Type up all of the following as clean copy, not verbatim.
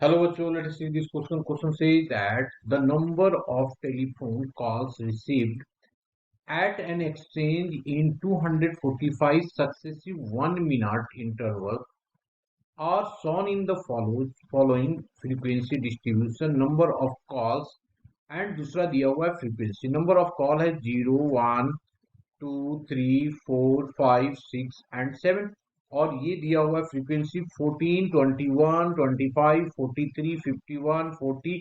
Hello, bachcho. Let us see this question. Question says that the number of telephone calls received at an exchange in 245 successive 1 minute intervals are shown in the following frequency distribution. Number of calls and दूसरा दिया हुआ है frequency. Number of call है 0, 1, 2, 3, 4, 5, 6 and 7 और ये दिया हुआ है फ्रीक्वेंसी 14, 21, 25, 43, 51, 40,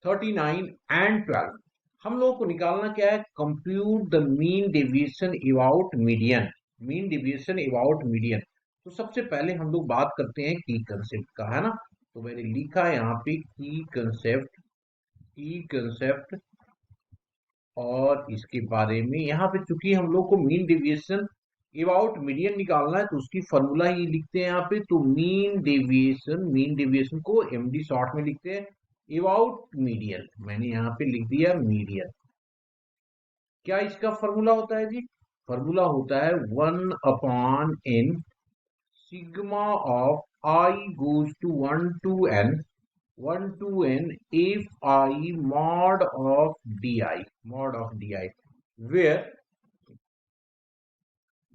39 एंड 12। हम लोगों को निकालना क्या है? Compute the mean deviation about median. Mean deviation about median. तो सबसे पहले हम लोग बात करते हैं की कंसेप्ट का, है ना। तो मैंने लिखा है यहाँ पे की कंसेप्ट और इसके बारे में यहाँ पे चूंकि हम लोग को मीन डेविएशन अबाउट मीडियन निकालना है तो उसकी फॉर्मूला ही लिखते हैं यहाँ पे। तो मीन डेविएशन को एमडी शॉर्ट में लिखते हैं अबाउट मीडियन। मैंने यहाँ पे लिख दिया मीडियन। क्या इसका फॉर्मूला होता है जी? फॉर्मूला होता है 1/n sigma of I goes to 1 to n if I mod of di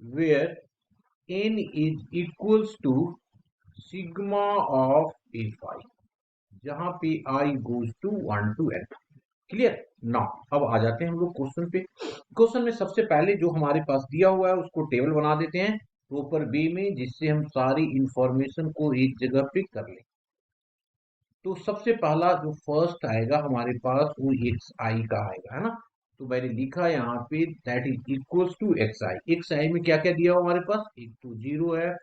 where n is equals to sigma of if I, जहां पे I goes to 1 to n। Clear ना? अब आ जाते हैं हम लोग क्वेश्चन पे। क्वेश्चन में सबसे पहले जो हमारे पास दिया हुआ है उसको टेबल बना देते हैं प्रॉपर वे में, जिससे हम सारी इंफॉर्मेशन को एक जगह पे कर लें। तो सबसे पहला जो फर्स्ट आएगा हमारे पास वो एक्स आई का आएगा, है ना। तो मैंने लिखा यहाँ पे that is equals to X I. X I में क्या क्या दिया हुआ हमारे पास? एक तो 0 है,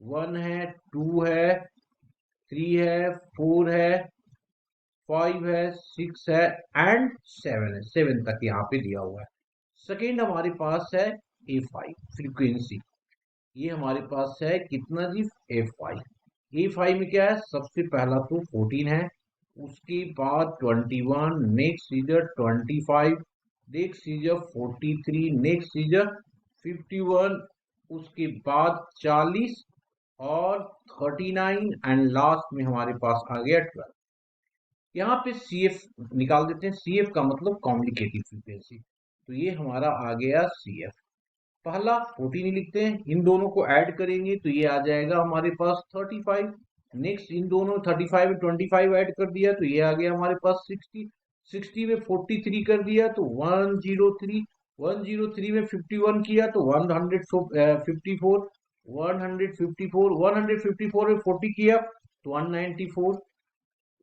1 है, 2 है, 3 है, 4 है, 5 है, 6 है एंड 7 है। 7 तक यहाँ पे दिया हुआ है। सेकेंड हमारे पास है एफ आई फ्रीक्वेंसी। ये हमारे पास है कितना जी? F I. एफ आई में क्या है? सबसे पहला तो 14 है, उसके बाद 21, next is 25, next is 43, next is 51, उसके बाद 40 और 39 एंड लास्ट में हमारे पास आ गया 12। यहाँ पे सी एफ निकाल देते हैं। सी एफ का मतलब कॉम्युनिकेटिव फ्रीक्वेंसी। तो ये हमारा आ गया सी एफ। पहला 14 ही लिखते हैं, इन दोनों को ऐड करेंगे तो ये आ जाएगा हमारे पास 35। नेक्स्ट इन दोनों 35 में 25 ऐड कर दिया तो ये आ गया हमारे पास 60। 60 में 43 कर दिया तो 103। 103 में 51 किया तो 154। 154 में 40 किया तो 194।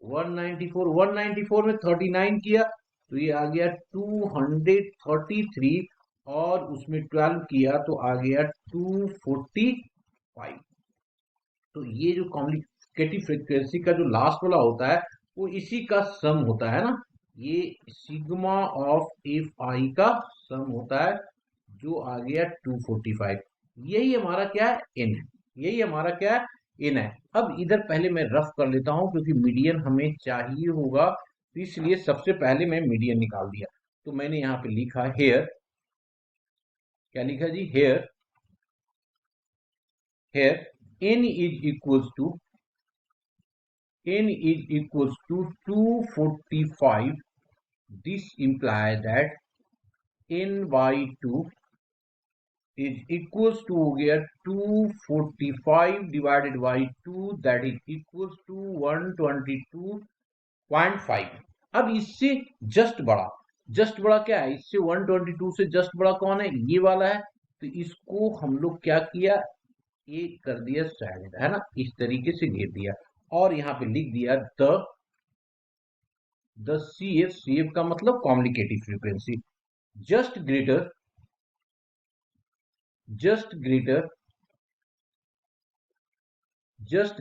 194 में 39 किया तो ये आ गया 233 और उसमें 12 किया तो आ गया 245। तो ये जो कॉम्युनिकेटिव फ्रीक्वेंसी का जो लास्ट वाला होता है वो इसी का सम होता है ना। ये सिग्मा ऑफ एफ आई का सम होता है जो आ गया 245। यही हमारा क्या है? एन है। यही हमारा क्या है? एन है। अब इधर पहले मैं रफ कर लेता हूं क्योंकि मीडियन हमें चाहिए होगा, तो इसलिए सबसे पहले मैं मीडियन निकाल दिया। तो मैंने यहाँ पे लिखा हेयर, क्या लिखा जी? Here n is equals to 245। this implies that n by 2 is equals to हो गया 245 divided by 2 that is equals to 122.5। अब इससे जस्ट बड़ा क्या है? इससे 122 से जस्ट बड़ा कौन है? ये वाला है। तो इसको हम लोग क्या किया? एक कर दिया साइड, है ना, इस तरीके से घेर दिया और यहाँ पे लिख दिया द सी एफ का मतलब communicative frequency just greater just greater just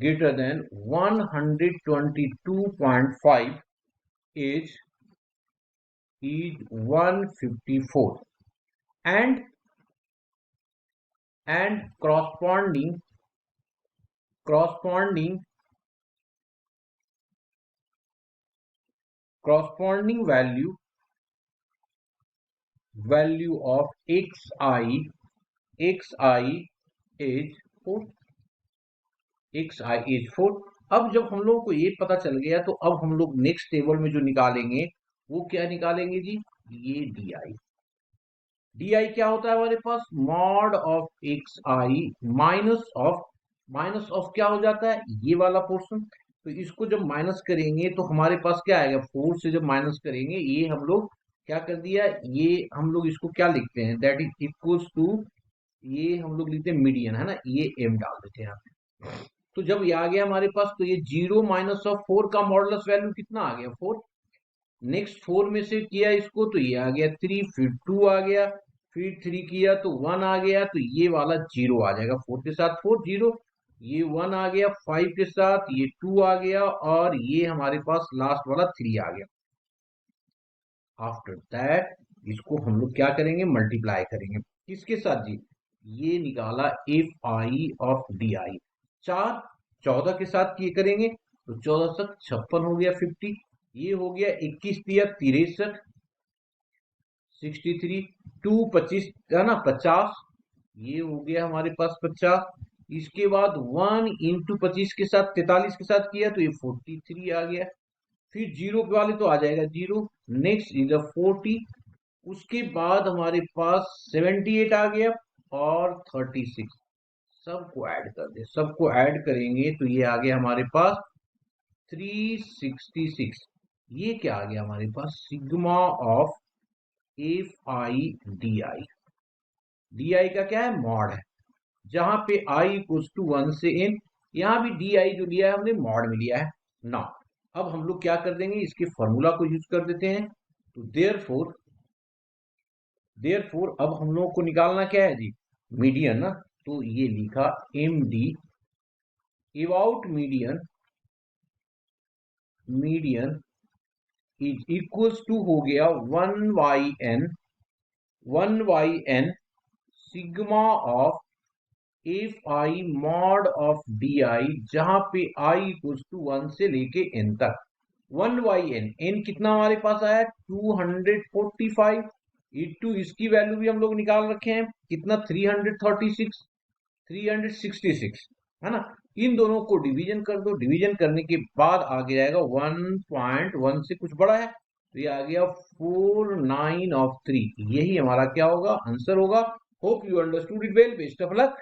greater than 122.5 is 154 and corresponding value of xi is 4। X I is 4। अब जब हम लोग को ये पता चल गया तो अब हम लोग नेक्स्ट टेबल में जो निकालेंगे वो क्या निकालेंगे जी, ये डी आई। डी आई क्या होता है हमारे पास, mod of X I minus of क्या हो जाता है, ये वाला पोर्शन। तो इसको जब माइनस करेंगे तो हमारे पास क्या आएगा, 4 से जब माइनस करेंगे, ये हम लोग क्या कर दिया, ये हम लोग इसको क्या लिखते हैं, दैट इज इक्वल्स टू, ये हम लोग लिखते हैं मीडियन, है ना, ये एम डाल देते हैं यहाँ पे। तो जब ये आ गया हमारे पास, तो ये 0 माइनस ऑफ 4 का मॉडुलस वैल्यू कितना आ गया, 4। नेक्स्ट 4 में से किया इसको तो ये आ गया 3, फिर 2 आ गया, फिर 3 किया तो 1 आ गया, तो ये वाला 0 आ जाएगा, 4 के साथ 4 0, ये 1 आ गया, 5 के साथ ये 2 आ गया, और ये हमारे पास लास्ट वाला 3 आ गया। आफ्टर दैट इसको हम लोग क्या करेंगे, मल्टीप्लाई करेंगे किसके साथ जी, ये निकाला एफ आई ऑफ डी आई, 4 14 के साथ ये करेंगे तो 14 तक 56 हो गया, 50, ये हो गया 21 दिया 63, 63, 2 25 है ना 50, ये हो गया हमारे पास 50। इसके बाद 1 इंटू 25 के साथ 43 के साथ किया तो ये 43 आ गया, फिर जीरो वाले तो आ जाएगा 0, नेक्स्ट इज 40, उसके बाद हमारे पास 78 आ गया और 36, सबको ऐड कर दे, सबको ऐड करेंगे तो ये आ गया हमारे पास 366। ये क्या आ गया हमारे पास, sigma of F I D I. D I का क्या है, मॉड है, जहां पे आई इक्वल्स टू 1 से n, यहां भी डी आई जो लिया है हमने मॉड में लिया है ना। अब हम लोग क्या कर देंगे, इसके फॉर्मूला को यूज कर देते हैं, तो देयरफॉर अब हम लोग को निकालना क्या है जी, मीडियन ना, तो ये लिखा M D about median is equals to हो गया 1 by N sigma of F I mod of D I, जहां पे आई इक्वल्स टू 1 से लेके n तक, 1 बाई एन, एन कितना हमारे पास आया 245, इंटू इसकी वैल्यू भी हम लोग निकाल रखे हैं कितना 336, 366, है ना। इन दोनों को डिवीजन कर दो, डिवीजन करने के बाद आगे जाएगा 1.1 से कुछ बड़ा है, तो ये आ गया 49 ऑफ 3, यही हमारा क्या होगा, आंसर होगा। Hope you understood it well, best of luck.